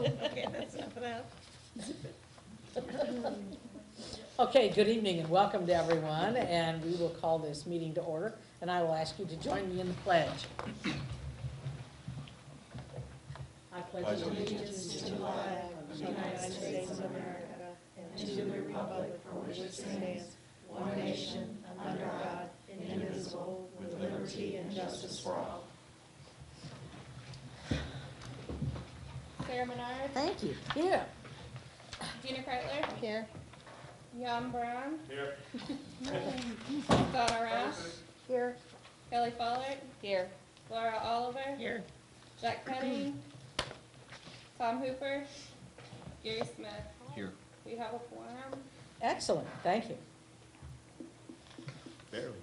Okay, that's enough. Okay, good evening and welcome to everyone, and we will call this meeting to order, and I will ask you to join me in the pledge. I pledge allegiance to the flag of the United States of America and to the republic for which it stands, one nation, under God, indivisible, with liberty and justice for all. Sarah Menard, Thank you. Yeah. Gina Kreitler, Here. Jan Brown, Here. Donna Ross, Here. Kelly Follett, Here. Laura Oliver, Here. Jack Penny, Tom Hooper, Gary Smith. Here. We have a quorum. Excellent, thank you. Barely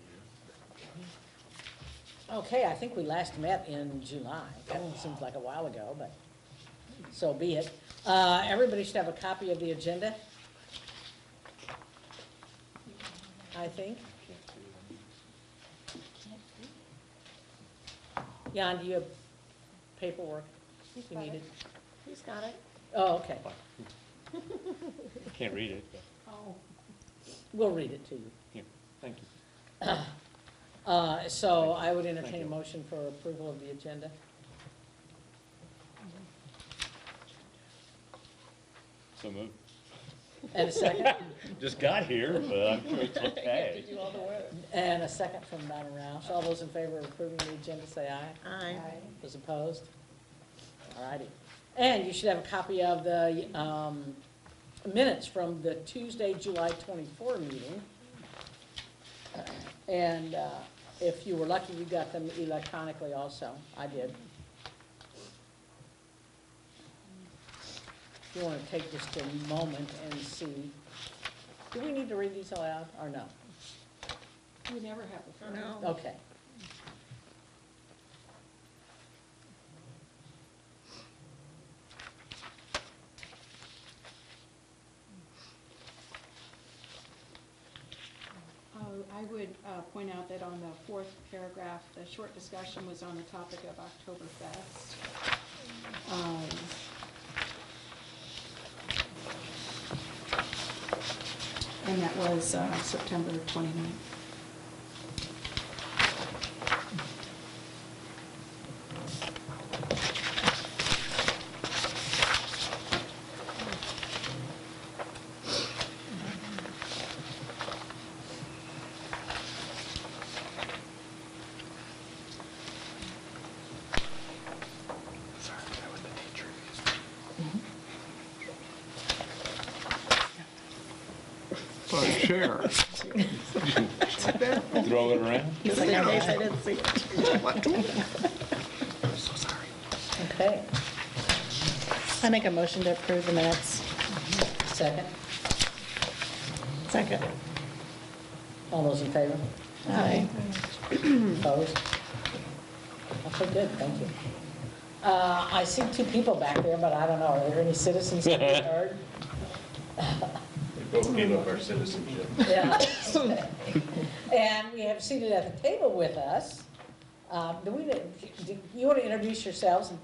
Okay, I think we last met in July. That seems like a while ago, but so be it. Everybody should have a copy of the agenda, I think. Jan, do you have paperwork you needed? He's got it. Oh, okay. Can't read it, but Oh. We'll read it to you. here, thank you. So I would entertain Thank a you. motion for approval of the agenda. So moved. And a second? Just got here, but I'm sure it's okay. Do all the work. And a second from Donna Roush. All those in favor of approving the agenda, say aye. Aye. Those opposed? All righty. And you should have a copy of the minutes from the Tuesday, July 24 meeting. And if you were lucky, you got them electronically also. I did. If you want to take just a moment and see, do we need to read these aloud or no? We never have before. No. Okay. I would point out that on the fourth paragraph, the short discussion was on the topic of Oktoberfest. And that was September 29th. Share. Throw it around. Just in case I didn't see it. I'm so sorry. Okay. I make a motion to approve the minutes. Second. Second. All those in favor? Aye. Opposed? Okay, good, thank you. I see two people back there, but I don't know, are there any citizens to be heard? We both gave up our citizenship. Yeah. And we have seated at the table with us. Do you want to introduce yourself and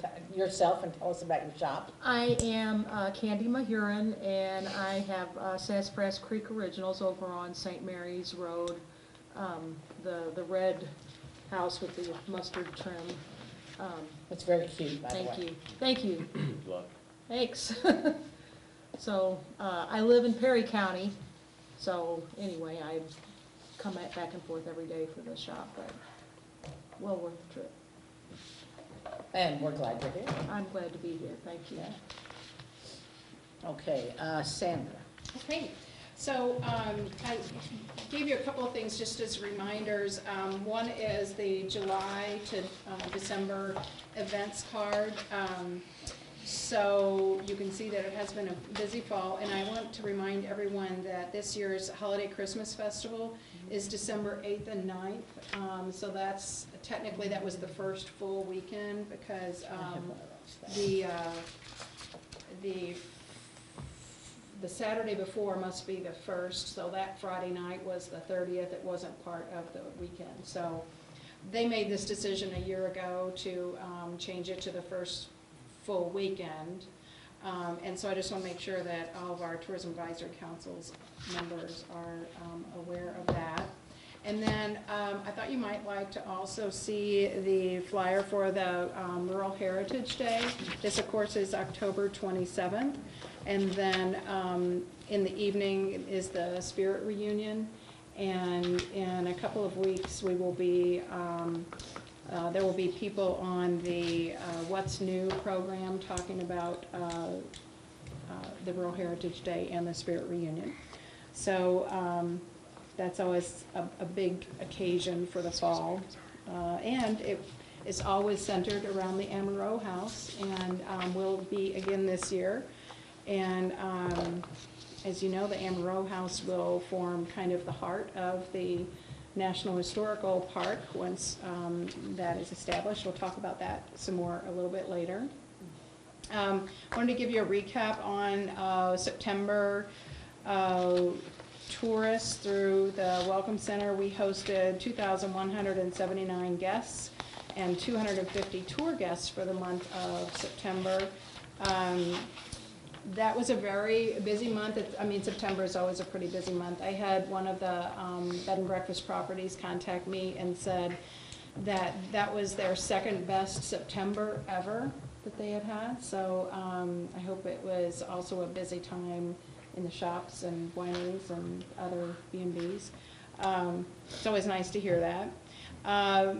tell us about your shop? I am Candy Mahurin, and I have Sassafras Creek Originals over on St. Mary's Road, the red house with the mustard trim. It's very cute, by the way. Thank you. Thank you. Good luck. Thanks. So I live in Perry County, so anyway, I come back and forth every day for the shop, but well worth the trip. And we're glad you're here. I'm glad to be here. Thank you. Yeah. Okay, Sandra. Okay, so I gave you a couple of things just as reminders. One is the July to December events card. So you can see that it has been a busy fall, and I want to remind everyone that this year's Holiday Christmas Festival is December 8th and 9th. So that's, technically that was the first full weekend because the Saturday before must be the first, so that Friday night was the 30th. It wasn't part of the weekend. So they made this decision a year ago to change it to the first full weekend. And so I just want to make sure that all of our Tourism Advisory Council's members are aware of that. And then I thought you might like to also see the flyer for the Rural Heritage Day. This, of course, is October 27th. And then in the evening is the Spirit Reunion. And in a couple of weeks, we will be, there will be people on the What's New program talking about the Rural Heritage Day and the Spirit Reunion. So that's always a big occasion for the fall. And it is always centered around the Amaro House, and will be again this year. And as you know, the Amaro House will form kind of the heart of the National Historical Park once that is established. We'll talk about that some more a little bit later. I wanted to give you a recap on September tourists through the Welcome Center. We hosted 2,179 guests and 250 tour guests for the month of September. That was a very busy month. September is always a pretty busy month. I had one of the bed and breakfast properties contact me and said that that was their second best September ever that they had had. So I hope it was also a busy time in the shops and wineries and other B&Bs. It's always nice to hear that.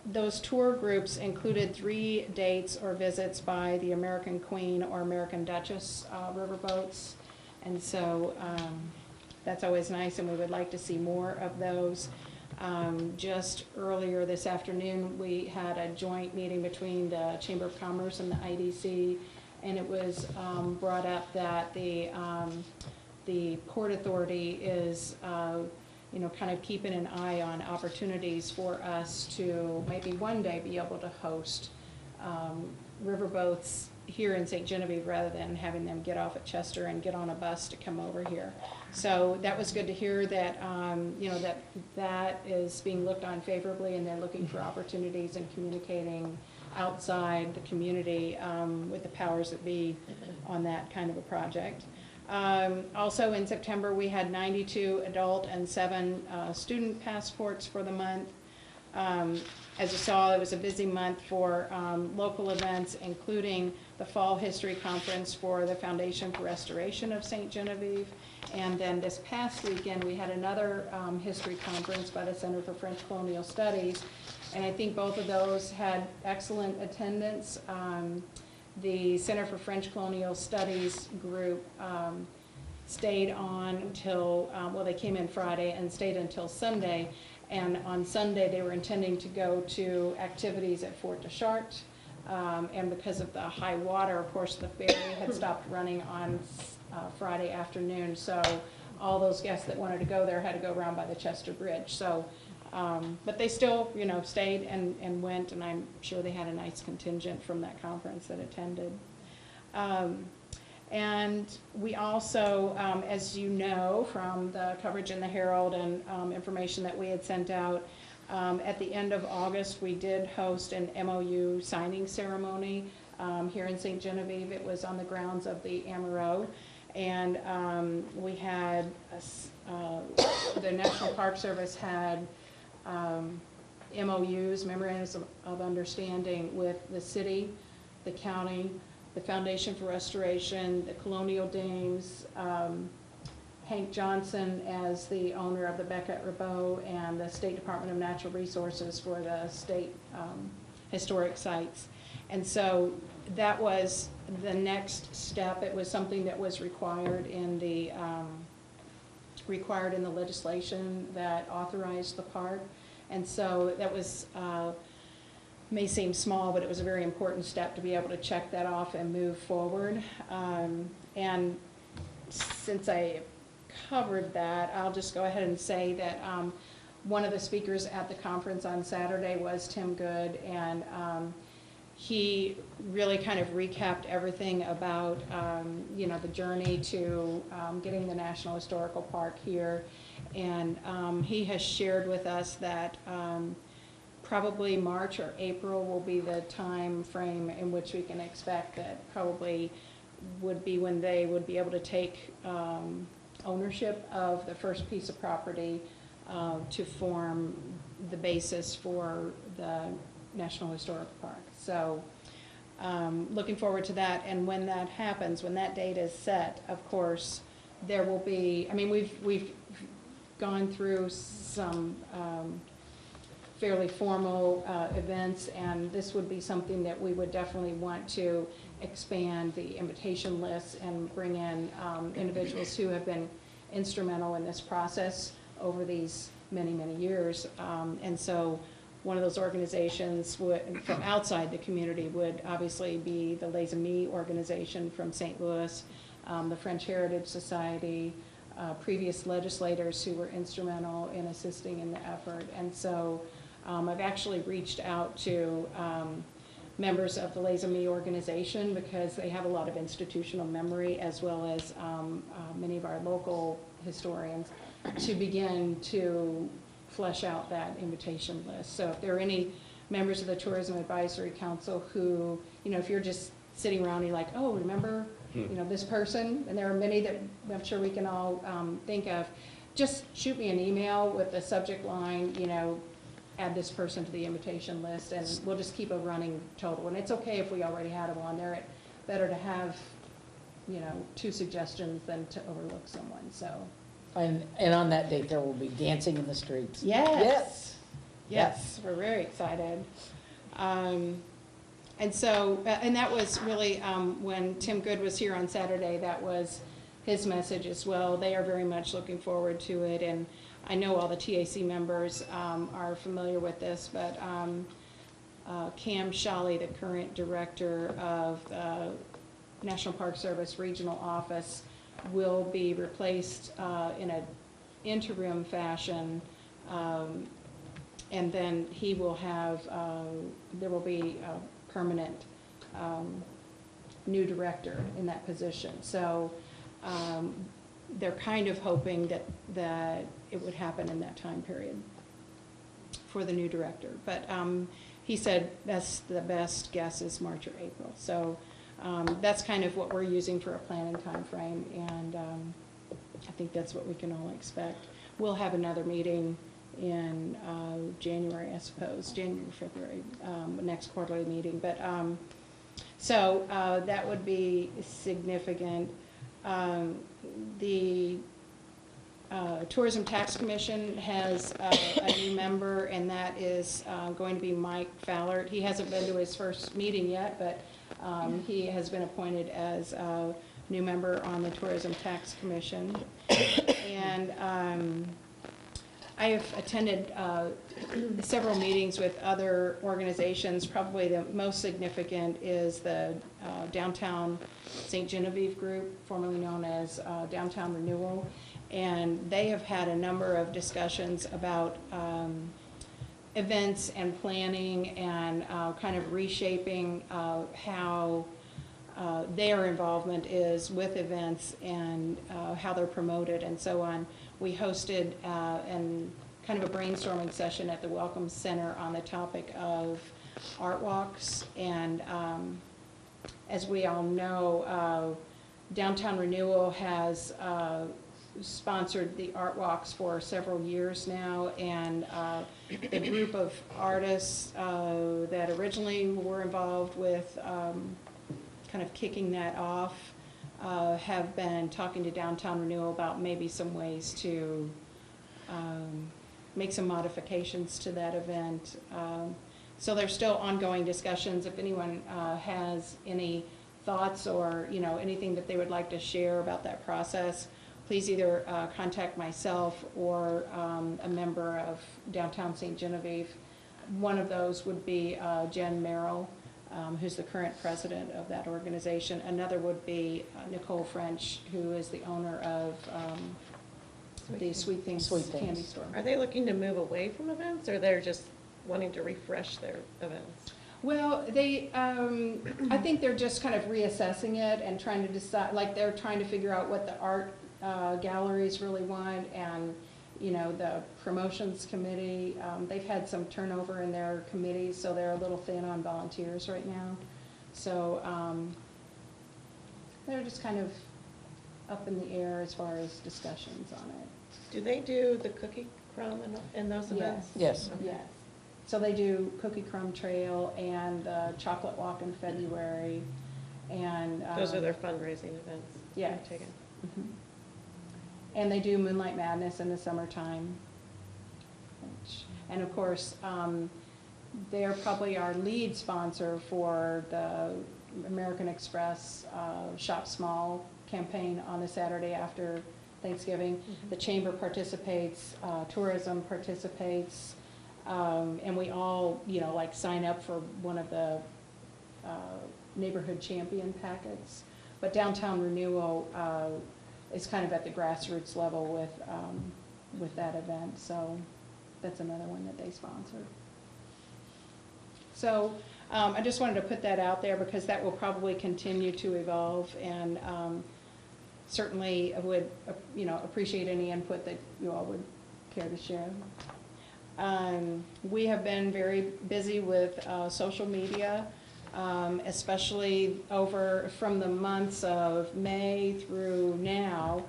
Those tour groups included 3 dates or visits by the American Queen or American Duchess riverboats. And so that's always nice, and we would like to see more of those. Just earlier this afternoon, we had a joint meeting between the Chamber of Commerce and the IDC, and it was brought up that the Port Authority is kind of keeping an eye on opportunities for us to maybe one day be able to host riverboats here in St. Genevieve rather than having them get off at Chester and get on a bus to come over here. So that was good to hear that, that is being looked on favorably, and they're looking for opportunities and communicating outside the community with the powers that be on that kind of a project. Also in September, we had 92 adult and 7 student passports for the month. As you saw, it was a busy month for local events, including the Fall History Conference for the Foundation for Restoration of St. Genevieve. And then this past weekend, we had another history conference by the Center for French Colonial Studies. And I think both of those had excellent attendance. The Center for French Colonial Studies group stayed on until, they came in Friday and stayed until Sunday. And on Sunday, they were intending to go to activities at Fort de Chartres. And because of the high water, of course, the ferry had stopped running on Friday afternoon. So all those guests that wanted to go there had to go around by the Chester Bridge. So, but they still, stayed and went, and I'm sure they had a nice contingent from that conference that attended. And we also, as you know from the coverage in the Herald and information that we had sent out, at the end of August, we did host an MOU signing ceremony here in St. Genevieve. It was on the grounds of the Amaro. And we had, the National Park Service had MOUs, memorandums of understanding, with the city, the county, the Foundation for Restoration, the Colonial Dames, Hank Johnson as the owner of the Beckett Rabot, and the State Department of Natural Resources for the state historic sites. And so that was the next step. It was something that was required in the legislation that authorized the park. And so that was, may seem small, but it was a very important step to be able to check that off and move forward. And since I covered that, I'll just go ahead and say that one of the speakers at the conference on Saturday was Tim Good, and he really kind of recapped everything about the journey to getting the National Historical Park here. And he has shared with us that probably March or April will be the time frame in which we can expect that probably would be when they would be able to take ownership of the first piece of property to form the basis for the National Historic Park. So looking forward to that. And when that happens, when that date is set, of course, there will be, I mean, we've gone through some fairly formal events, and this would be something that we would definitely want to expand the invitation list and bring in individuals who have been instrumental in this process over these many, many years. And so one of those organizations would, from outside the community, would obviously be the Les Amis organization from St. Louis, the French Heritage Society, previous legislators who were instrumental in assisting in the effort. And so I've actually reached out to members of the Les Amis organization because they have a lot of institutional memory, as well as many of our local historians, to begin to flesh out that invitation list. So if there are any members of the Tourism Advisory Council who, you know, if you're just sitting around and you're like, oh, remember, you know, this person, and there are many that I'm sure we can all think of, just shoot me an email with the subject line, you know, add this person to the invitation list, and we'll just keep a running total. And it's okay if we already had them on there. It's better to have, you know, 2 suggestions than to overlook someone, so. And on that date, there will be dancing in the streets. Yes. Yes, we're very excited. And so, and that was really, when Tim Good was here on Saturday, that was his message as well. They are very much looking forward to it, and I know all the TAC members are familiar with this, but Cam Shawley, the current director of the National Park Service Regional Office, will be replaced in an interim fashion, and then he will have, there will be a permanent new director in that position. So they're kind of hoping that it would happen in that time period for the new director. But he said that's the best guess is March or April. So that's kind of what we're using for a planning time frame, and I think that's what we can all expect. We'll have another meeting in January, I suppose, January, February, next quarterly meeting. But so that would be significant. The Tourism Tax Commission has a new member, and that is going to be Mike Fallert. He hasn't been to his first meeting yet, but he has been appointed as a new member on the Tourism Tax Commission. And I have attended several meetings with other organizations. Probably the most significant is the Downtown St. Genevieve Group, formerly known as Downtown Renewal. And they have had a number of discussions about events and planning and kind of reshaping how their involvement is with events and how they're promoted and so on. We hosted and kind of a brainstorming session at the Welcome Center on the topic of art walks. And as we all know, Downtown Renewal has sponsored the art walks for several years now, and the group of artists that originally were involved with kind of kicking that off have been talking to Downtown Renewal about maybe some ways to make some modifications to that event. So there's still ongoing discussions. If anyone has any thoughts or anything that they would like to share about that process, please either contact myself or a member of Downtown St. Genevieve. One of those would be Jen Merrill, who's the current president of that organization. Another would be Nicole French, who is the owner of the Sweet Things candy store. Are they looking to move away from events, or they're just wanting to refresh their events? Well, they, I think they're just kind of reassessing it and trying to decide, like they're trying to figure out what the art galleries really want, and the promotions committee. They've had some turnover in their committees, so they're a little thin on volunteers right now. So they're just kind of up in the air as far as discussions on it. Do they do the cookie crumb in those events? Yes. Yes. So they do Cookie Crumb Trail and Chocolate Walk in February, and. Those are their fundraising events? Yes. I'm taking. Mhm. And they do Moonlight Madness in the summertime. And of course, they're probably our lead sponsor for the American Express Shop Small campaign on the Saturday after Thanksgiving. The chamber participates, tourism participates, and we all, like sign up for one of the neighborhood champion packets. But downtown renewal is kind of at the grassroots level with that event, so that's another one that they sponsor. So I just wanted to put that out there because that will probably continue to evolve, and certainly I would, appreciate any input that you all would care to share. We have been very busy with social media, especially from the months of May through now.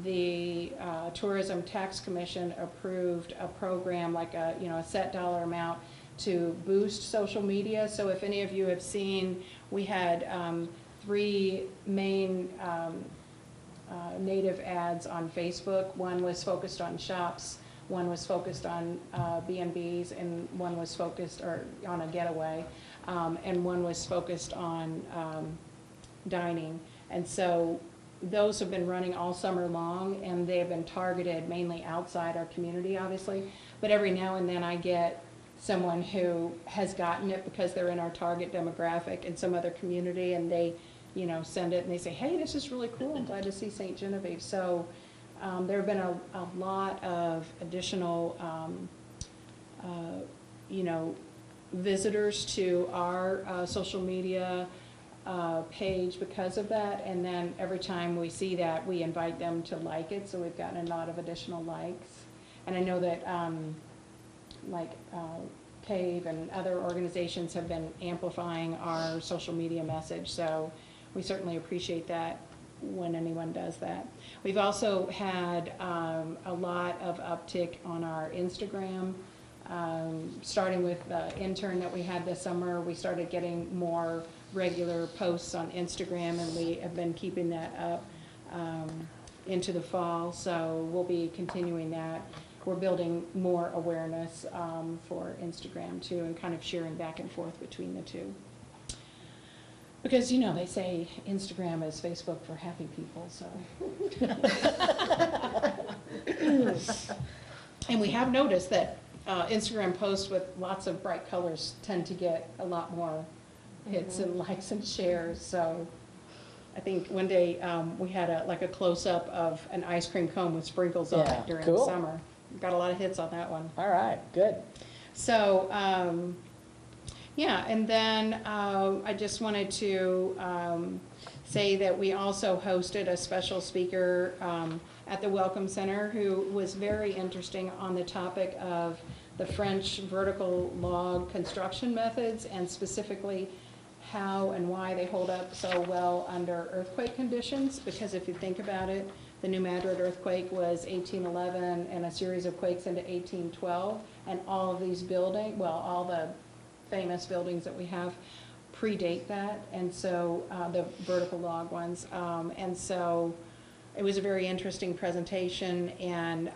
The Tourism Tax Commission approved a program, like a set dollar amount to boost social media. So if any of you have seen, we had 3 main native ads on Facebook. One was focused on shops, one was focused on B&Bs, and one was focused on a getaway, and one was focused on dining. And so those have been running all summer long, and they have been targeted mainly outside our community, obviously. But every now and then I get someone who has gotten it because they're in our target demographic in some other community, and they, send it and they say, hey, this is really cool, I'm glad to see St. Genevieve. So there have been a lot of additional, visitors to our social media page because of that, and then every time we see that, we invite them to like it, so we've gotten a lot of additional likes. And I know that CAVE and other organizations have been amplifying our social media message, so we certainly appreciate that when anyone does that. We've also had a lot of uptick on our Instagram. Starting with the intern that we had this summer, we started getting more regular posts on Instagram, and we have been keeping that up into the fall, so we'll be continuing that. We're building more awareness for Instagram too, and kind of sharing back and forth between the two. Because, they say Instagram is Facebook for happy people, so. And we have noticed that Instagram posts with lots of bright colors tend to get a lot more hits and likes and shares. So I think one day we had a close-up of an ice cream cone with sprinkles on Yeah, it during cool. the summer. Got a lot of hits on that one. All right, good. So, yeah, and then I just wanted to say that we also hosted a special speaker at the Welcome Center who was very interesting on the topic of the French vertical log construction methods, and specifically how and why they hold up so well under earthquake conditions. Because if you think about it, the New Madrid earthquake was 1811 and a series of quakes into 1812, and all of these buildings, all the famous buildings that we have predate that, and so the vertical log ones. And so it was a very interesting presentation, and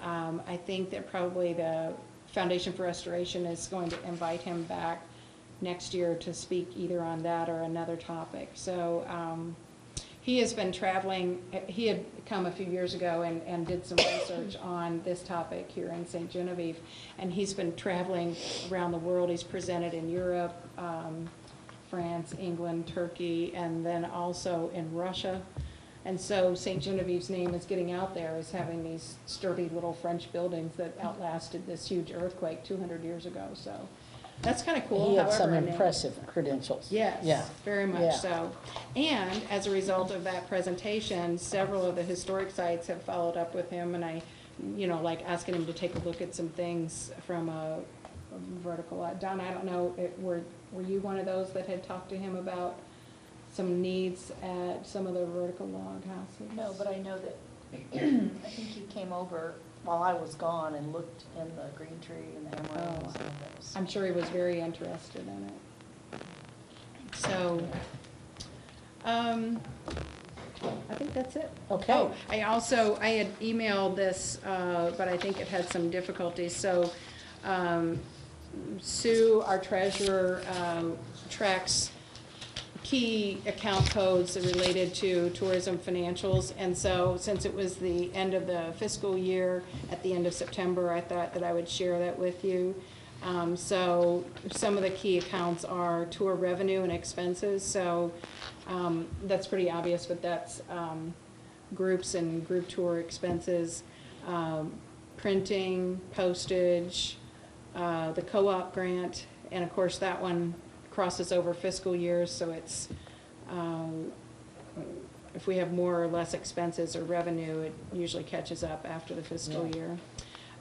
I think that probably the Foundation for Restoration is going to invite him back next year to speak either on that or another topic. So he has been traveling. He had come a few years ago and did some research on this topic here in St. Genevieve, and he's been traveling around the world. He's presented in Europe, France, England, Turkey, and then also in Russia. And so St. Genevieve's name is getting out there as having these sturdy little French buildings that outlasted this huge earthquake 200 years ago. So that's kind of cool. He had some However, impressive credentials. Yes, Yeah. very much Yeah. so. And as a result of that presentation, several of the historic sites have followed up with him, and I, like asking him to take a look at some things from a vertical. Don, I don't know, were you one of those that had talked to him about some needs at some of the vertical log houses. No, but I know that, I think he came over while I was gone and looked in the green tree and the emeralds and those. I'm sure he was very interested in it. So, I think that's it. Okay. Oh, I had emailed this, but I think it had some difficulties. So, Sue, our treasurer, tracks key account codes related to tourism financials. And so, since it was the end of the fiscal year, at the end of September, I thought that I would share that with you. So some of the key accounts are tour revenue and expenses. So that's pretty obvious, but that's groups and group tour expenses, printing, postage, the co-op grant, and of course that one crosses over fiscal years, so it's if we have more or less expenses or revenue, it usually catches up after the fiscal year.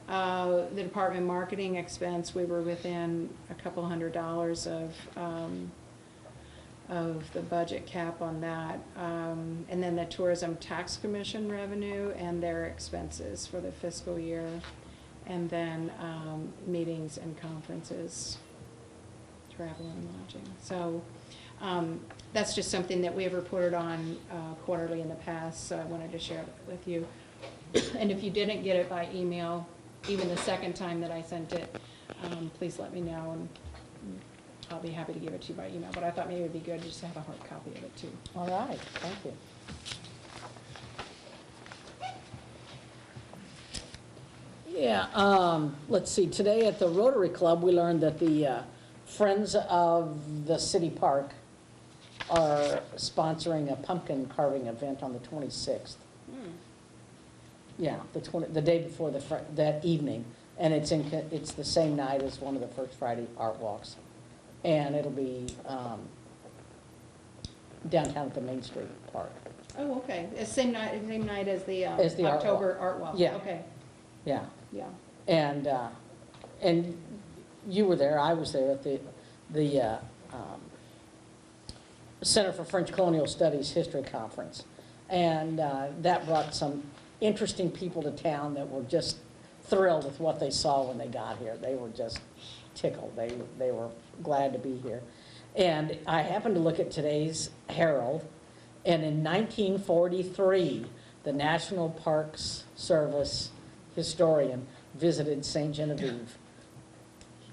The department marketing expense, we were within a couple $100s of the budget cap on that. And then the tourism tax commission revenue and their expenses for the fiscal year. And then meetings and conferences, travel and lodging. So that's just something that we have reported on quarterly in the past, so I wanted to share it with you. And if you didn't get it by email, even the second time that I sent it, please let me know, and I'll be happy to give it to you by email. But I thought maybe it would be good just to have a hard copy of it too. All right, thank you. Yeah, let's see, today at the Rotary Club, we learned that the Friends of the City Park are sponsoring a pumpkin carving event on the 26th. Yeah, the day before that evening, and it's the same night as one of the first Friday art walks, and it'll be downtown at the Main Street Park. Oh, okay. It's same night as the As the art October walk. art walk. Yeah. Okay. Yeah, Yeah. and you were there. I was there at the Center for French Colonial Studies History Conference, and that brought some interesting people to town that were just thrilled with what they saw when they got here. They were just tickled. They were glad to be here. And I happened to look at today's Herald, and in 1943, the National Parks Service historian visited St. Genevieve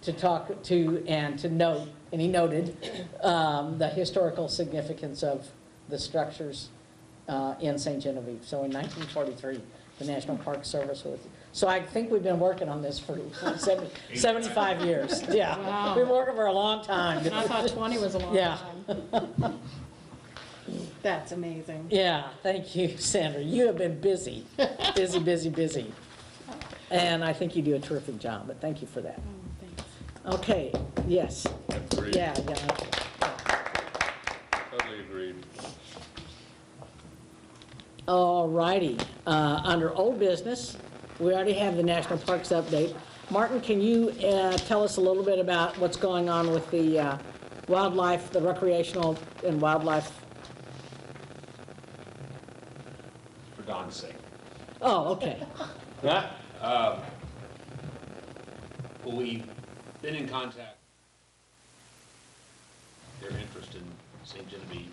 to talk to and to note, and he noted the historical significance of the structures in St. Genevieve. So in 1943, the National Park Service was. So I think we've been working on this for 75 years. Yeah, Wow. we've been working for a long time. And I thought 20 was a long Yeah. time. That's amazing. Yeah, thank you, Sandra. You have been busy, busy, busy, busy. And I think you do a terrific job, but thank you for that. Oh, thanks. Okay, yes. Agreed. Yeah. Totally agreed. All righty. Under old business, we already have the National Parks update. Martin, can you tell us a little bit about what's going on with the wildlife, the recreational and wildlife? For Don's sake. Oh, okay. Well, we've been in contact. Their interest in St. Genevieve.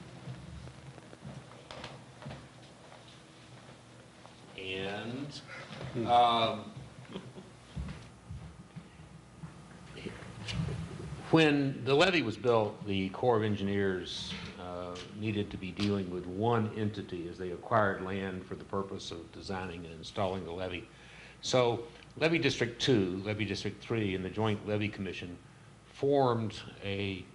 And when the levee was built, the Corps of Engineers needed to be dealing with one entity as they acquired land for the purpose of designing and installing the levee. So Levee District 2, Levee District 3, and the Joint Levee Commission formed Levee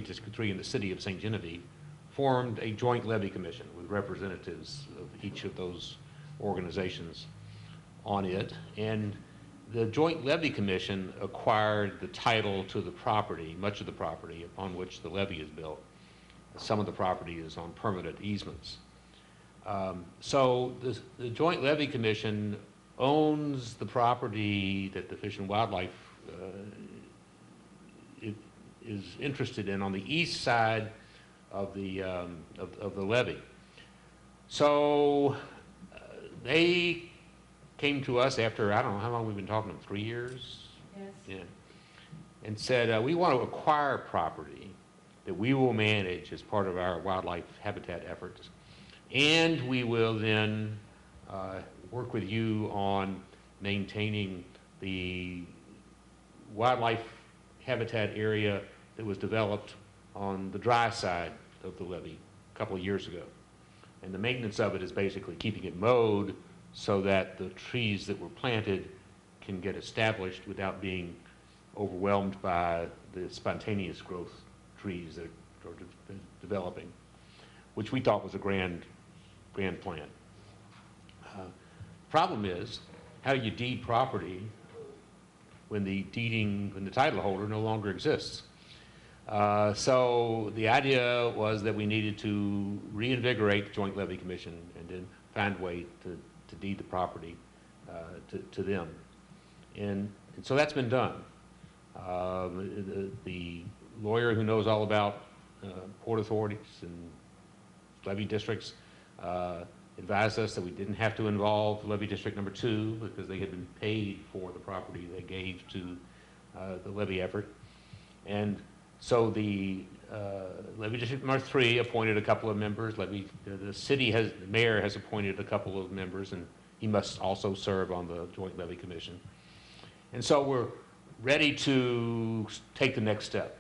District 3 in the city of St. Genevieve formed a joint levee commission with representatives of each of those organizations on it. And the Joint Levee Commission acquired the title to the property, much of the property upon which the levee is built. Some of the property is on permanent easements. So the Joint Levee Commission owns the property that the Fish and Wildlife is interested in on the east side of the levy. So they came to us after, I don't know how long we've been talking to them, 3 years? Yes. Yeah. And said, we want to acquire property that we will manage as part of our wildlife habitat efforts. And we will then work with you on maintaining the wildlife habitat area that was developed on the dry side of the levee a couple of years ago. And the maintenance of it is basically keeping it mowed so that the trees that were planted can get established without being overwhelmed by the spontaneous growth trees that are developing, which we thought was a grand plan. Problem is, how do you deed property when the title holder no longer exists? So the idea was that we needed to reinvigorate the Joint Levy Commission and then find a way to deed the property to them. And so that's been done. The lawyer who knows all about port authorities and levy districts advised us that we didn't have to involve levy district number 2 because they had been paid for the property they gave to the levy effort. And so the levy district number 3 appointed a couple of members. The mayor has appointed a couple of members, and he must also serve on the Joint Levy Commission. And so we're ready to take the next step.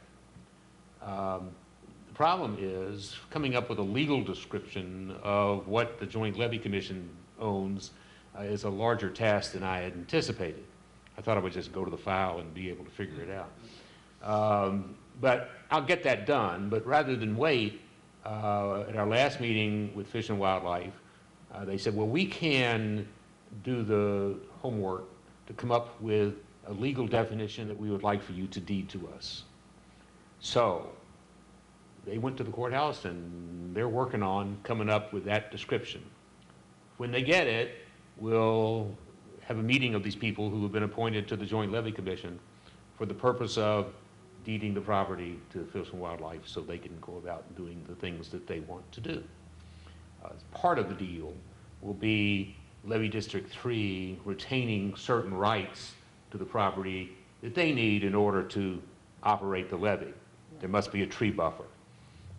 The problem is coming up with a legal description of what the Joint Levy Commission owns is a larger task than I had anticipated. I thought I would just go to the file and be able to figure it out. But I'll get that done. But rather than wait, at our last meeting with Fish and Wildlife, they said, well, we can do the homework to come up with a legal definition that we would like for you to deed to us. So they went to the courthouse and they're working on coming up with that description. When they get it, we'll have a meeting of these people who have been appointed to the Joint Levy Commission for the purpose of deeding the property to Fish and Wildlife so they can go about doing the things that they want to do. Part of the deal will be Levy District 3 retaining certain rights to the property that they need in order to operate the levee. There must be a tree buffer.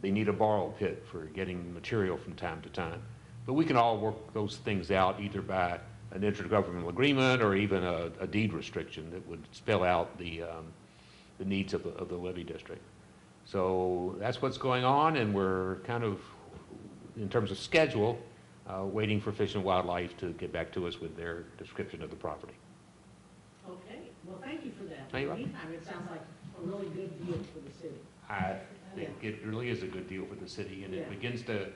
They need a borrow pit for getting material from time to time. But we can all work those things out either by an intergovernmental agreement or even a deed restriction that would spell out the needs of the levee district. So that's what's going on, and we're kind of, in terms of schedule, waiting for Fish and Wildlife to get back to us with their description of the property. Okay, well, thank you for that. You're In the welcome. meantime, it sounds like a really good deal for the city. I think it really is a good deal for the city, and it Yeah. begins to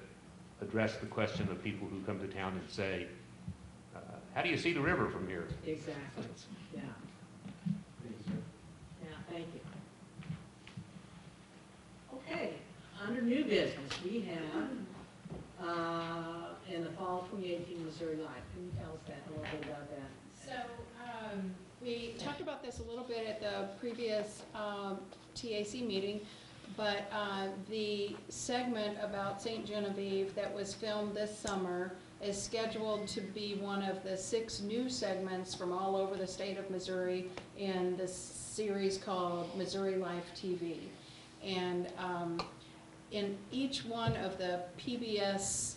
address the question of people who come to town and say, how do you see the river from here? Exactly, yeah. Yeah, thank you. Okay, under new business, we have, in the fall 2018 Missouri Life. Can you tell us a little bit about that? So, we talked about this a little bit at the previous TAC meeting, but the segment about St. Genevieve that was filmed this summer is scheduled to be one of the 6 new segments from all over the state of Missouri in this series called Missouri Life TV. And in each one of the PBS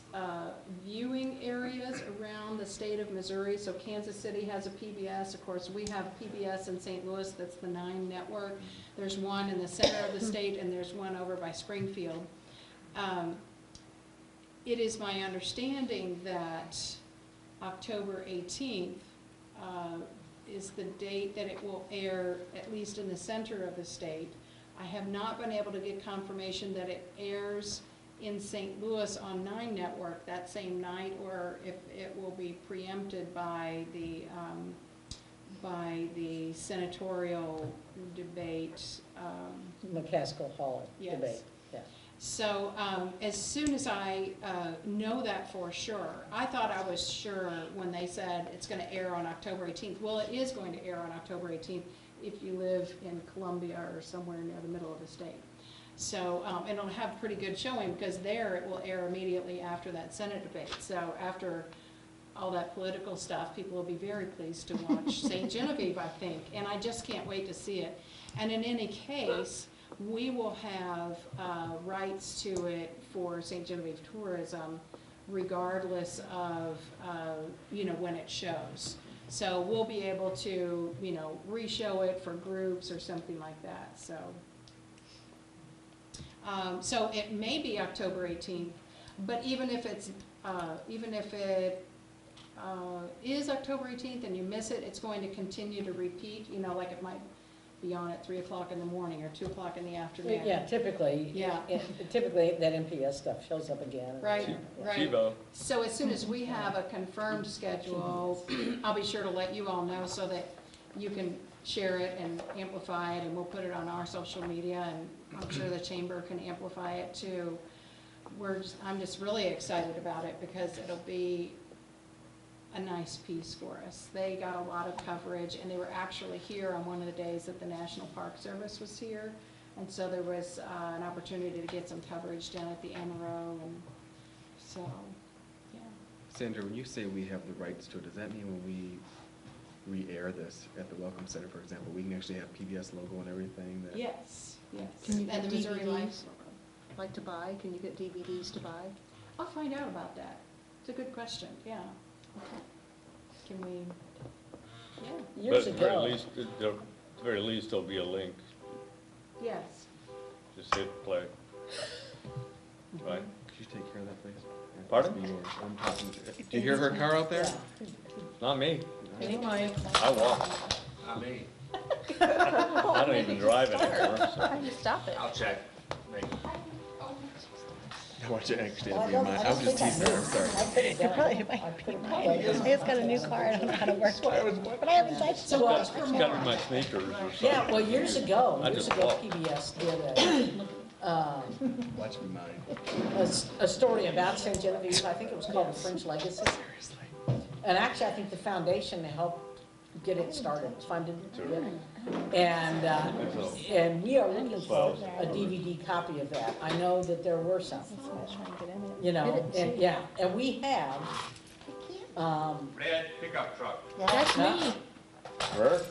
viewing areas around the state of Missouri, so Kansas City has a PBS, of course we have PBS in St. Louis, that's the 9 network. There's one in the center of the state and there's one over by Springfield. It is my understanding that October 18th is the date that it will air, at least in the center of the state. I have not been able to get confirmation that it airs in St. Louis on 9 Network that same night, or if it will be preempted by the senatorial debate. McCaskill Hall Yes. debate, yeah. So as soon as I know that for sure, I thought I was sure when they said it's going to air on October 18th. Well, it is going to air on October 18th if you live in Columbia or somewhere near the middle of the state. So, and it'll have pretty good showing, because there it will air immediately after that Senate debate. So after all that political stuff, people will be very pleased to watch St. Genevieve, I think, and I just can't wait to see it. And in any case, we will have rights to it for St. Genevieve Tourism, regardless of, when it shows. So we'll be able to, re-show it for groups or something like that, so. So it may be October 18th, but even if it is October 18th and you miss it, it's going to continue to repeat, like it might be on at 3 o'clock in the morning or 2 o'clock in the afternoon. Yeah, typically, Yeah. typically that MPS stuff shows up again. Right, right. TiVo. So as soon as we have a confirmed schedule, I'll be sure to let you all know so that you can share it and amplify it, and we'll put it on our social media, and I'm sure the chamber can amplify it too. I'm just really excited about it because it'll be a nice piece for us. They got a lot of coverage, and they were actually here on one of the days that the National Park Service was here, and so there was an opportunity to get some coverage down at the Amarillo, and so, yeah. Sandra, when you say we have the rights to it, does that mean when we re-air this at the Welcome Center, for example, we can actually have PBS logo and everything? Yes, yes. Can you And get the Missouri DVDs? Life. Like to buy? Can you get DVDs to buy? I'll find out about that. It's a good question, yeah. Can we, yeah, Years But at the very ago, least, at the very least, there'll be a link. yes. Just hit play. Right? Could you take care of that, please? Pardon? That's yours. I'm talking to, do you hear her car out there? yeah. Not me. Anyway. I walk. Not me. I don't even drive anymore, so. Stop it. I'll check. Maybe. I want you to actually Well, be in mine. I was just teasing her, I'm sorry. It's got a new car, I don't know how to work it, but I haven't touched it. So watch for It's got more. my sneakers or something. Yeah, well, years ago, I just walk. PBS did Watch me mine. a story about St. Genevieve. I think it was called The French Legacy. And actually, I think the foundation helped get it started, funded it. And we are looking for a DVD copy of that. I know that there were some, and yeah, and we have, Red pickup truck. That's me. Where?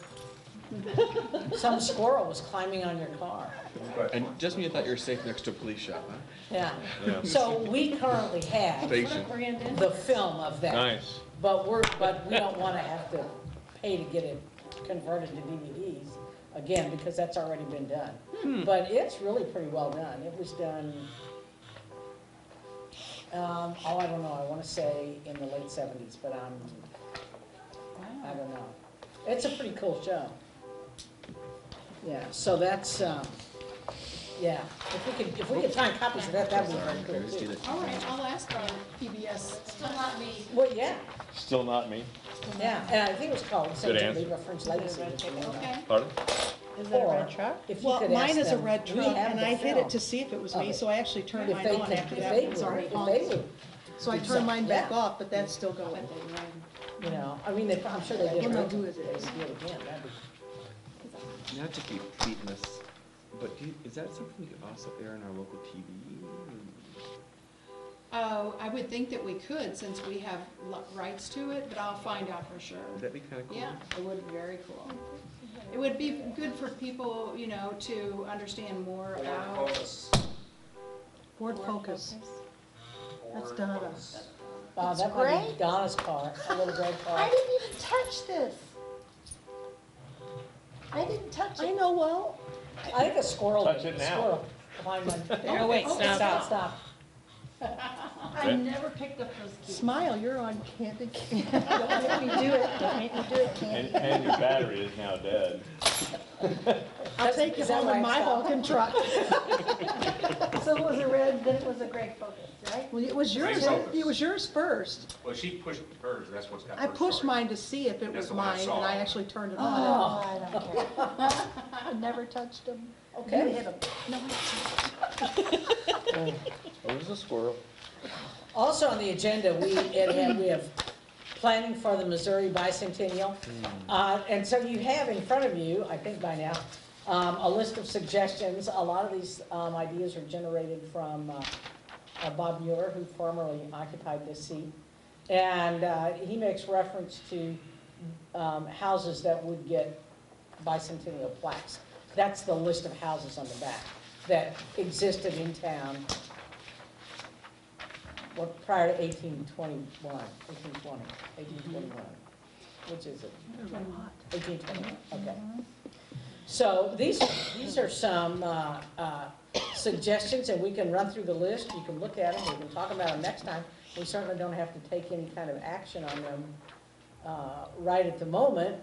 some squirrel was climbing on your car. And just when you thought you were safe next to a police shop, huh? Yeah. Yeah. So we currently have Station. the film of that. Nice. But we don't want to have to pay to get it converted to DVDs, again, because that's already been done. But it's really pretty well done. It was done, I don't know, I want to say in the late 70s, but I don't know. It's a pretty cool show. Yeah, so that's, yeah, if we could find copies of that, that'd be very cool too. All right, I'll ask our PBS. Still not me. Well, yeah, Still not me. yeah, and I think it was called St. Good answer. Genevieve, a French Legacy. Okay. Pardon? Is that a Or, red truck? if you Well, could ask mine is a them, red we truck, have and the I hit film. it to see if it was of me, it. so I actually turned If mine they on could, after if that they one was would, already if on. they would, So I do turned mine back yeah. off, but that's still going. you know, I mean, I'm sure they did. We'll know originally, who it but is. they could do it again, that'd be. Not to keep beating this, but is that something we could also air on our local TV? Oh, I would think that we could, since we have rights to it, but I'll find out for sure. Would that be kind of cool? Yeah, it would be very cool. It would be good for people, to understand more about. Ford Focus. That's Donna. Wow, that might be Donna's car, a little red car. I didn't even touch this. I didn't touch I it. know, well, I think a squirrel. Touch did, it a now. Squirrel. Behind my. Oh, wait, stop. Stop. I never picked up those keys. smile, you're on Candid. Don't make me do it, don't make me do it, Candy. And your battery is now dead. I'll take you Is that home in right, my Scott? Vulcan truck. So it was a red, then it was a gray Focus, right? Well, it was yours, Focus. it was yours first. Well, she pushed hers, that's what's got I her pushed started. mine to see if it That's was the one I mine, saw. and I actually turned it Oh, on. I don't care. I never touched them. You Okay. hit them. No, Oh, there's a squirrel. Also on the agenda, we have planning for the Missouri bicentennial. And so you have in front of you, I think by now, A list of suggestions, a lot of these ideas are generated from Bob Mueller, who formerly occupied this seat. And he makes reference to houses that would get bicentennial plaques. That's the list of houses on the back that existed in town prior to 1821. Which is it? 1821, okay. So these are some suggestions, and we can run through the list. You can look at them. We can talk about them next time. We certainly don't have to take any kind of action on them right at the moment.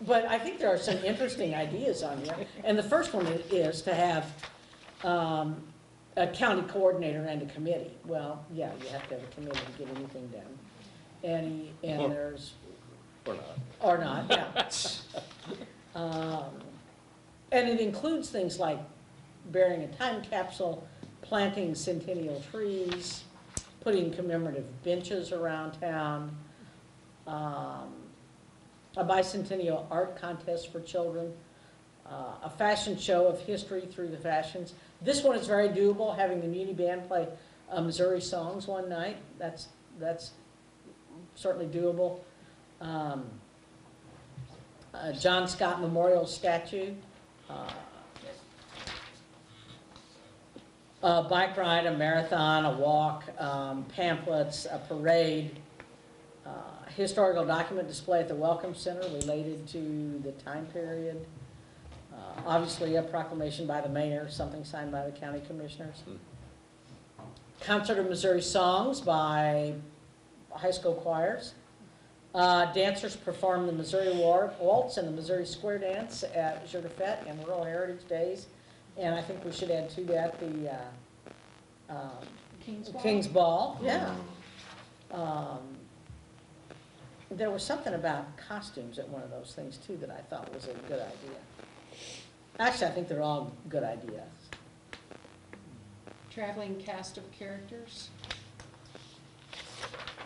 But I think there are some interesting ideas on here. And the first one is to have a county coordinator and a committee. Well, yeah, you have to have a committee to get anything done. And there's... Or not. Or not, yeah. And it includes things like burying a time capsule, planting centennial trees, putting commemorative benches around town, a bicentennial art contest for children, a fashion show of history through the fashions. This one is very doable, having the Muni Band play Missouri songs one night. That's certainly doable. John Scott Memorial Statue, a bike ride, a marathon, a walk, pamphlets, a parade, historical document display at the Welcome Center related to the time period, obviously a proclamation by the mayor, something signed by the county commissioners, concert of Missouri songs by high school choirs. Dancers perform the Missouri Waltz and the Missouri Square Dance at Jour de Fête and Rural Heritage Days. And I think we should add to that the King's Ball. Yeah. There was something about costumes at one of those things too that I thought was a good idea. Actually, I think they're all good ideas. Traveling cast of characters.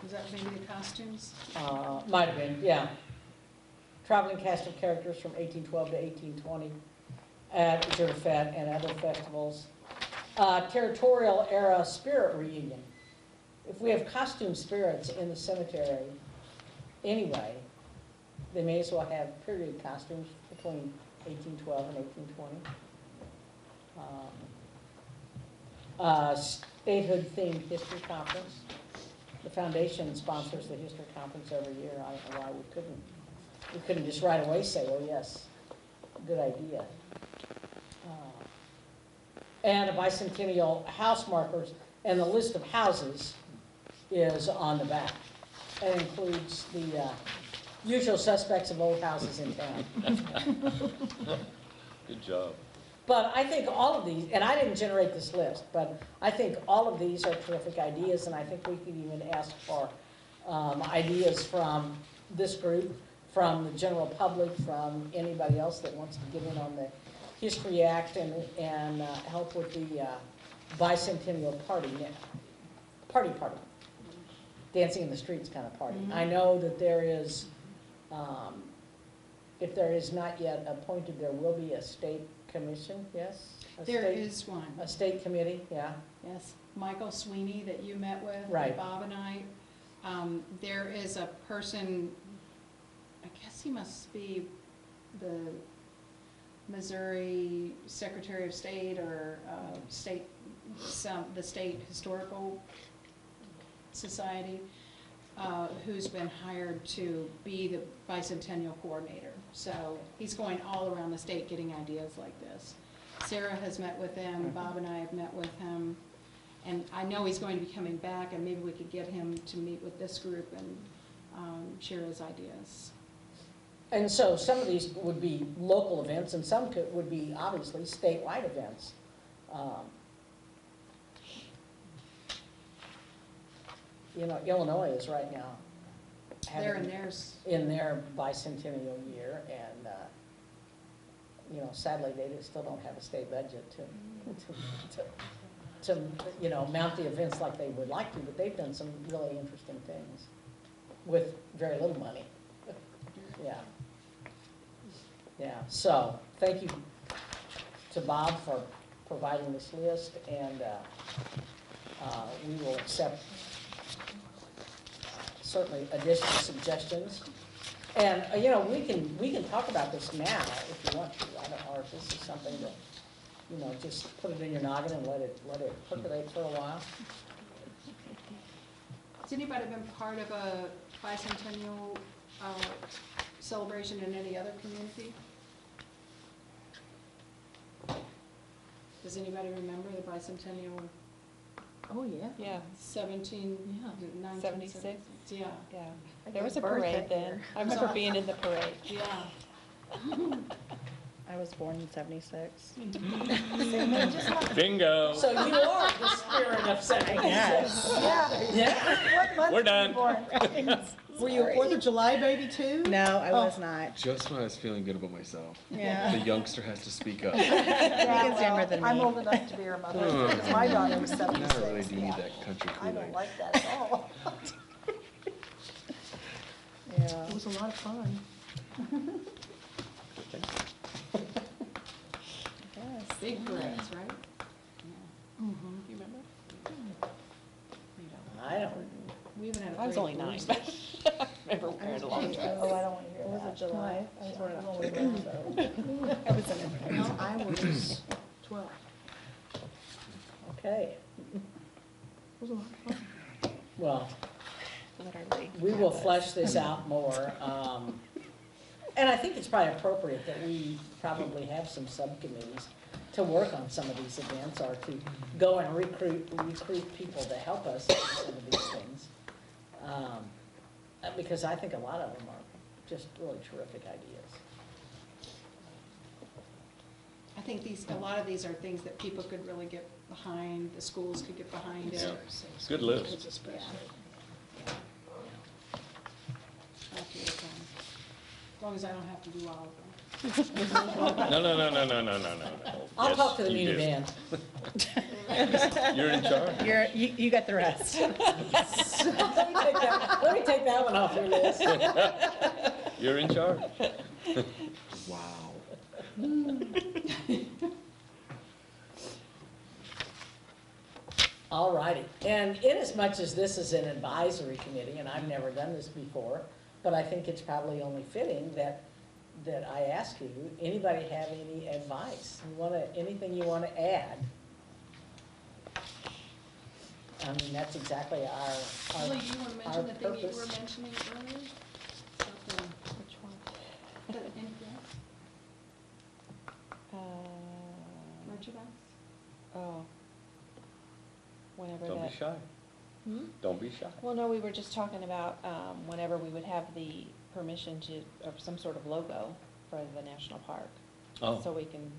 Is that maybe the costumes? Might have been, yeah. Traveling cast of characters from 1812 to 1820 at Jour de Fête and other festivals. Territorial era spirit reunion. If we have costume spirits in the cemetery anyway, they may as well have period costumes between 1812 and 1820. Statehood themed history conference. The foundation sponsors the history conference every year. I don't know why we couldn't just right away say, oh yes, good idea. And a bicentennial house markers, and the list of houses is on the back. It includes the usual suspects of old houses in town. Good job. But I think all of these, and I didn't generate this list, but I think all of these are terrific ideas, and I think we could even ask for ideas from this group, from the general public, from anybody else that wants to get in on the History Act and help with the bicentennial party. Dancing in the streets kind of party. I know that there is, if there is not yet appointed, there will be a state commission, yes? There is one. A state committee, yeah. Yes, Michael Sweeney that you met with, Right. Bob and I. There is a person, I guess he must be the Missouri Secretary of State or the State Historical Society, who's been hired to be the bicentennial coordinator. So he's going all around the state getting ideas like this. Sarah has met with him, Bob and I have met with him, and I know he's going to be coming back, and maybe we could get him to meet with this group and share his ideas. And so some of these would be local events, and some would be obviously statewide events. You know, Illinois is right now They're in having theirs. in their bicentennial year, and you know, sadly, they still don't have a state budget to you know, mount the events like they would like to, but they've done some really interesting things with very little money. Yeah. Yeah, so, thank you to Bob for providing this list, and we will accept certainly additional suggestions. And, we can talk about this now if you want to. I don't know if this is something that, just put it in your noggin and let it percolate for a while. Has anybody been part of a bicentennial celebration in any other community? Does anybody remember the bicentennial Oh, yeah. Yeah, 17, Yeah. 76? Yeah, Yeah. I There was a gave birth parade that then. year. I remember being in the parade. yeah. I was born in 76. Bingo. So you are the spirit of '76. Yeah. Yeah. What month We're were you done. born? Were you a 4th of July baby too? No, I was not. Just when I was feeling good about myself. Yeah. The youngster has to speak up. Megan's younger than me. I'm old enough to be her mother, because my daughter was Now I really 76. do need that country I don't Kool-Aid. like that at all. Yeah. It was a lot of fun. Yes. Big parades, right? You remember? I don't, We even had a I was parade only for 9, Easter. but I remember wearing a long dress. Oh, I don't want to hear Was that. it July? I was born in October, so. I was in it. No, I was 12. okay, It was a lot of fun. well, Literally. we will flesh this out more. And I think it's probably appropriate that we probably have some subcommittees to work on some of these events, or to go and recruit people to help us with some of these things. Because I think a lot of them are just really terrific ideas. I think a lot of these are things that people could really get behind, the schools could get behind it. Yeah. Good list. Yeah. After it's done. As long as I don't have to do all of them. No. I'll Yes, talk to the you meeting do. man. You're in charge. You got the rest. Let me take that one off your list. You're in charge. Wow. All righty, and inasmuch as this is an advisory committee, and I've never done this before, but I think it's probably only fitting that I ask you, anybody have any advice? Anything you wanna add? I mean, that's exactly our Julie, you want to mention the thing that you were purpose. mentioning earlier? About Which one? the NPS Uh, merchandise? oh. Whenever Don't be that. shy. Hmm? Don't be shy. Well, no, we were just talking about, whenever we would have the permission to, or some sort of logo for the national park. Oh. So we can,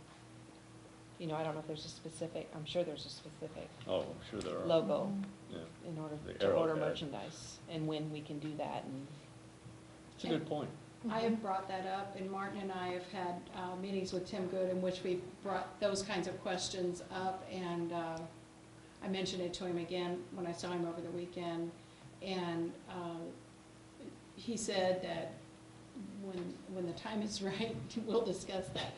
I don't know if there's a specific, I'm sure there's a specific Oh, I'm sure there are. logo Yeah. in order The to order arrowhead. merchandise, and when we can do that, and. It's a good point. I have brought that up, and Martin and I have had meetings with Tim Good in which we've brought those kinds of questions up, and I mentioned it to him again when I saw him over the weekend, and he said that when the time is right, we'll discuss that.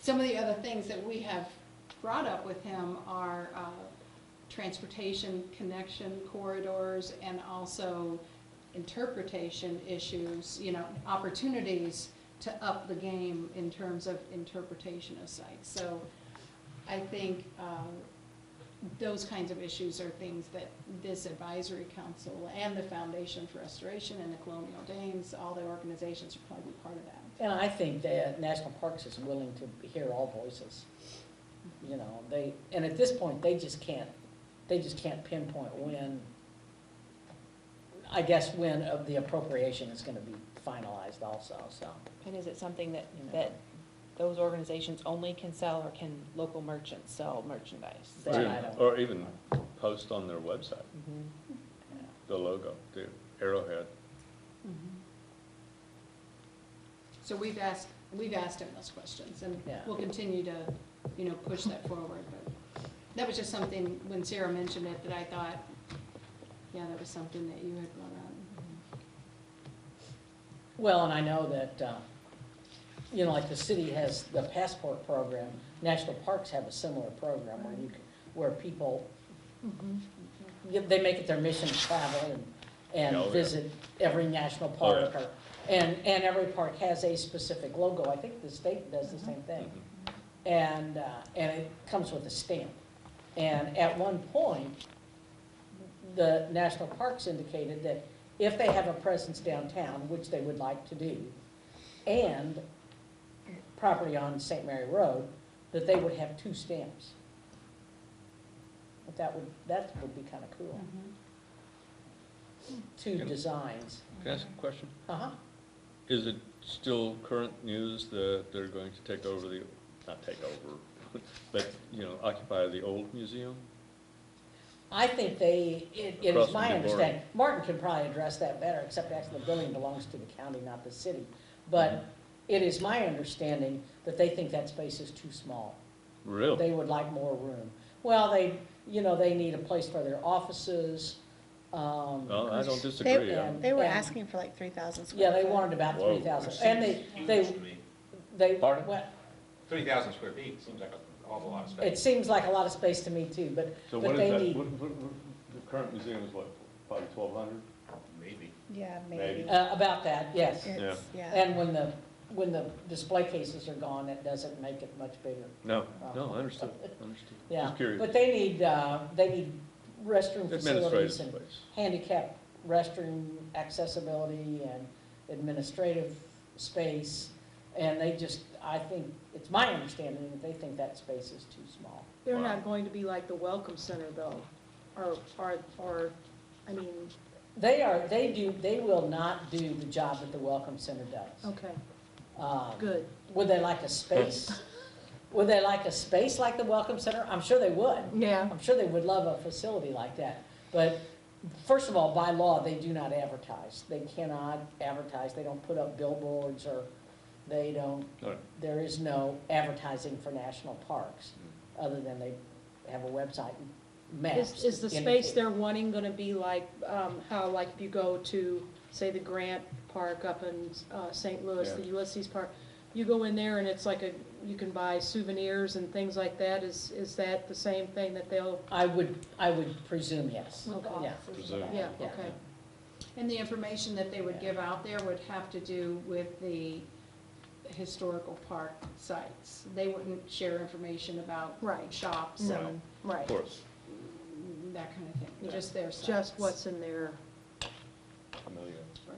Some of the other things that we have brought up with him are transportation connection corridors, and also interpretation issues, opportunities to up the game in terms of interpretation of sites. So I think those kinds of issues are things that this advisory council and the Foundation for Restoration and the Colonial Dames, all the organizations should probably be part of that. And I think that National Parks is willing to hear all voices. And at this point, they just can't pinpoint when, I guess, when of the appropriation is gonna be finalized also, so. And is it something that, You know. that those organizations only can sell, or can local merchants sell merchandise? That Or I even- don't- Or even post on their website, Mhm. the logo, the arrowhead. So we've asked him those questions, and Yeah. we'll continue to, push that forward, but that was just something, when Sarah mentioned it, that I thought, yeah, that was something that you had brought up. Well, and I know that you know, like the city has the passport program, national parks have a similar program where you can, where people, they make it their mission to travel Oh, and yeah. visit every national Oh, park. yeah. And every park has a specific logo. I think the state does the same thing. And it comes with a stamp. And at one point, the national parks indicated that if they have a presence downtown, which they would like to do, and property on St. Mary Road, that they would have 2 stamps. But that would be kind of cool. 2 designs. Can I ask a question? Uh-huh. Is it still current news that they're going to take over not take over, but, occupy the old museum? I think it is Across my from the understanding, Martin can probably address that better, except actually the building belongs to the county, not the city. But it is my understanding that they think that space is too small. Really? They would like more room. Well, they need a place for their offices. Well, I don't They, disagree. they were And- asking for like 3,000 square Yeah, they foot. wanted about Whoa. 3,000. And they, Pardon? well, 3,000 square feet seems like an awful lot of space. it seems like a lot of space to me too, So but what is they that, need, the current museum is what, probably 1,200? Maybe. Yeah, Maybe. maybe. about that, yes. It's, yeah. And when the display cases are gone, it doesn't make it much bigger. No, understood. Yeah, Just curious. but they need restroom facilities Administrative and space. handicap restroom accessibility and administrative space. And I think, it's my understanding that they think that space is too small. They're Wow. not going to be like the Welcome Center though, or, I mean, They will not do the job that the Welcome Center does. okay, Um, good. Would they like a space? Would they like a space like the Welcome Center? I'm sure they would. Yeah, I'm sure they would love a facility like that. But first of all, by law, they do not advertise. They cannot advertise. They don't put up billboards or they don't, All right. there is no advertising for national parks, other than they have a website and maps. is the that space indicate- they're wanting gonna be like, how, like if you go to, say, the Grant Park up in, St. Louis, the Yeah. Ulysses Park, you go in there and it's like you can buy souvenirs and things like that, is that the same thing that they'll, I would presume, yes. Okay. Yeah. Presume. yeah, Yeah. okay. And the information that they would give out there would have to do with the historical park sites. They wouldn't share information about Right. shops Right. and Right, Of course, that kind of thing, Yeah. just their sites. just what's in there, familiar. right,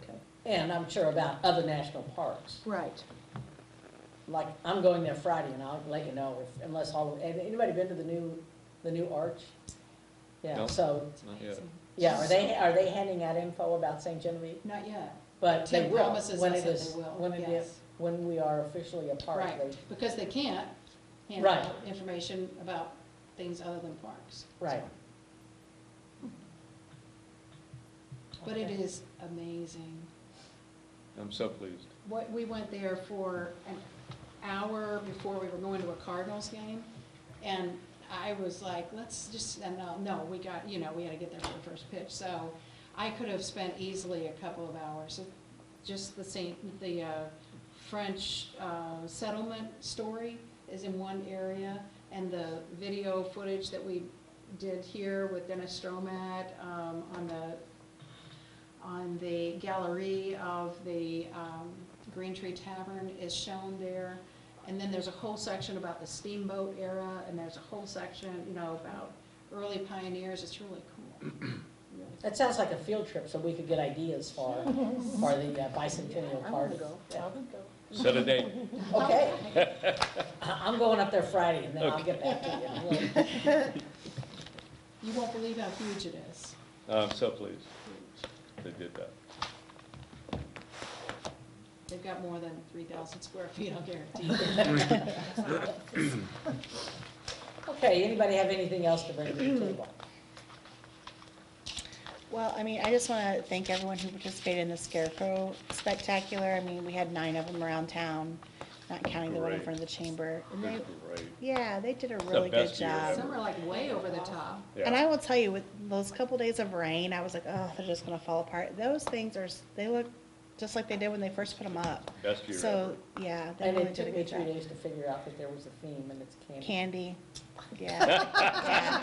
okay, And I'm sure about other national parks. right. Like, I'm going there Friday, and I'll let you know anybody been to the new arch? Yeah, No. so, Not yet. yeah, are they handing out info about St. Genevieve? Not yet. But they Tim will, promises when us it that is, they will, when it yes. is, when we are officially a park. Right, because they can't hand Right. out information about things other than parks. Right. But it is amazing. I'm so pleased. We went there for an hour before we were going to a Cardinals game, and I was like, let's just, and no, we got, we had to get there for the first pitch, so I could have spent easily a couple of hours. Just the French settlement story is in one area, and the video footage that we did here with Dennis Stromat on the gallery of the Green Tree Tavern is shown there. And then there's a whole section about the steamboat era, and there's a whole section, about early pioneers. It's really cool. Really. That sounds like a field trip, so we could get ideas for the bicentennial I party. wanna go, Yeah. I would go. Set a date. Okay. I'm going up there Friday, and then I'll get back to you. You won't believe how huge it is. I'm so pleased they did that. They've got more than 3,000 square feet, I'll guarantee you. Okay, anybody have anything else to bring to the table? Well, I mean, I just want to thank everyone who participated in the Scarecrow Spectacular. I mean, we had 9 of them around town, not counting the one in Great. front of the chamber. And they, Great. yeah, they did a the really good best year job. ever. Some are like way over the top. And Yeah. I will tell you, with those couple days of rain, I was like, oh, they're just gonna fall apart. Those things they look just like they did when they first put them up. Best year So, yeah, they And really it did a took me good 3 job. days to figure out that there was a theme, and it's candy. Candy, yeah, yeah.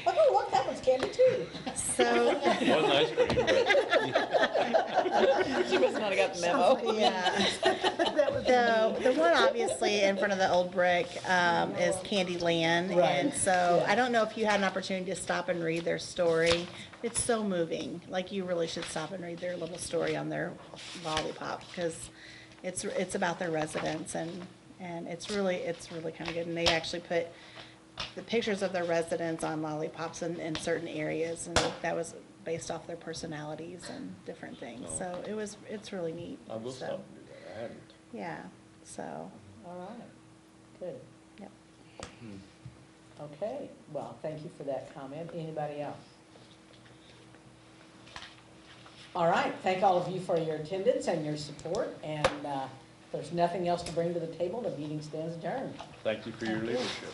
Oh, look, that one's candy too. So, It wasn't ice cream, but She must not have got the memo. yeah. The one obviously in front of the old brick is Candyland. Right, And so yeah. I don't know if you had an opportunity to stop and read their story. It's so moving. Like, you really should stop and read their little story on their lollipop, because it's about their residents, and it's really kind of good. And they actually put the pictures of their residents on lollipops in certain areas, and that was based off their personalities and different things. Oh. So it's really neat. I will So, stop and do that. I hadn't. yeah, so, All right, good. yep. Okay, well, thank you for that comment. Anybody else? All right, thank all of you for your attendance and your support, and if there's nothing else to bring to the table, the meeting stands adjourned. Thank you for your leadership.